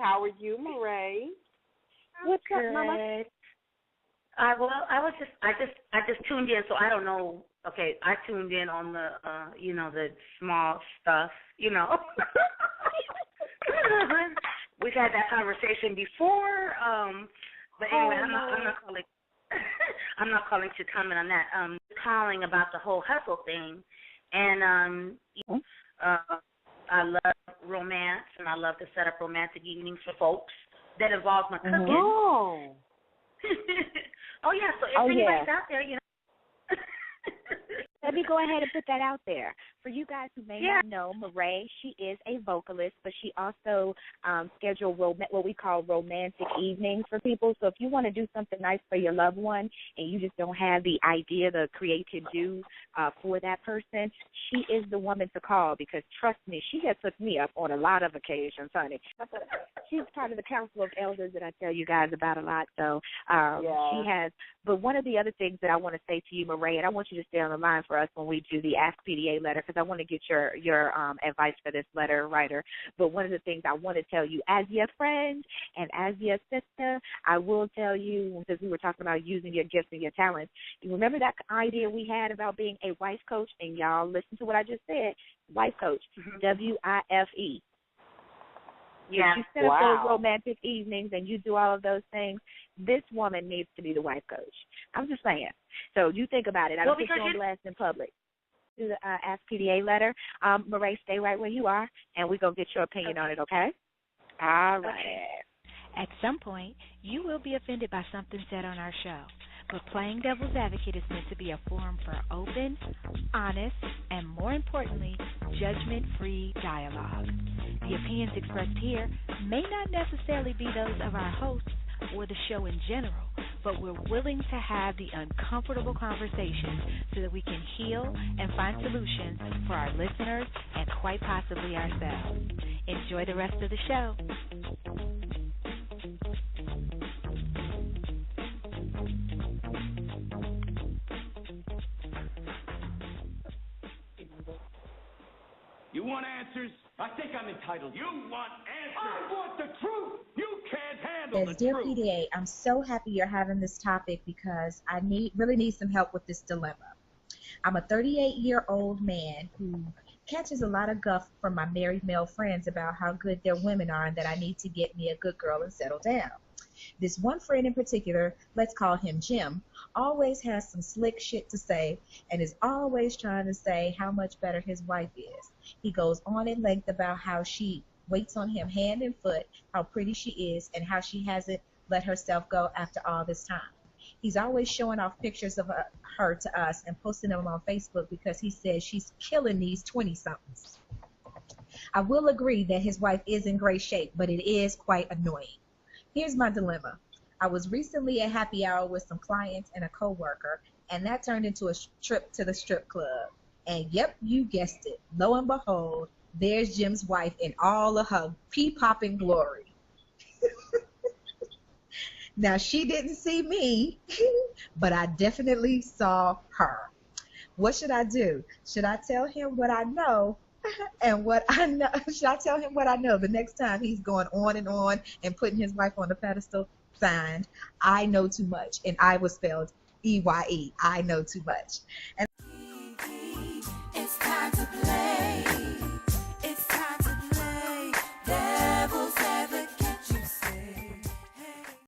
How are you, Marae? What's up, Mama? Well, I just tuned in, so I don't know. Okay, I tuned in on the, the small stuff, We've had that conversation before, but anyway, I'm not calling. I'm not calling to comment on that. Calling about the whole hustle thing, and I love romance, and I love to set up romantic evenings for folks that involve my cooking. Oh. Oh yeah. So if anybody's out there, Let me go ahead and put that out there. For you guys who may not know, Marae, she is a vocalist, but she also schedules what we call romantic evenings for people. So if you want to do something nice for your loved one and you just don't have the idea, the creative juice for that person, she is the woman to call because, trust me, she has hooked me up on a lot of occasions, honey. She's part of the Council of Elders that I tell you guys about a lot. So she has. But one of the other things that I want to say to you, Marae, and I want you to stay on the line for us when we do the Ask PDA letter, because I want to get your advice for this letter writer. But one of the things I want to tell you, as your friend and as your sister, I will tell you, because we were talking about using your gifts and your talents, you remember that idea we had about being a wife coach? And y'all listen to what I just said, wife coach, WIFE. Yeah. You set up those romantic evenings and you do all of those things. This woman needs to be the wife coach. I'm just saying. So you think about it. I don't put you on blast in public. Do the Ask PDA letter. Marae, stay right where you are, and we're going to get your opinion on it, okay? All right. Okay. At some point, you will be offended by something said on our show. But Playing Devil's Advocate is meant to be a forum for open, honest, and more importantly, judgment-free dialogue. The opinions expressed here may not necessarily be those of our hosts or the show in general, but we're willing to have the uncomfortable conversations so that we can heal and find solutions for our listeners and quite possibly ourselves. Enjoy the rest of the show. You want answers? I think I'm entitled. You want answers? I want the truth. You can't handle the Dear truth. PDA, I'm so happy you're having this topic because I really need some help with this dilemma. I'm a 38-year-old man who catches a lot of guff from my married male friends about how good their women are and that I need to get me a good girl and settle down. This one friend in particular, let's call him Jim, always has some slick shit to say and is always trying to say how much better his wife is. He goes on at length about how she waits on him hand and foot, how pretty she is, and how she hasn't let herself go after all this time. He's always showing off pictures of her to us and posting them on Facebook because he says she's killing these 20-somethings. I will agree that his wife is in great shape, but it is quite annoying. Here's my dilemma. I was recently at happy hour with some clients and a coworker, and that turned into a trip to the strip club. And yep, you guessed it. Lo and behold, there's Jim's wife in all of her pea-popping glory. Now, she didn't see me, but I definitely saw her. What should I do? Should I tell him what I know? And what I know, should I tell him what I know the next time he's going on and putting his wife on the pedestal? Signed, I know too much, and I was spelled EYE. I know too much. And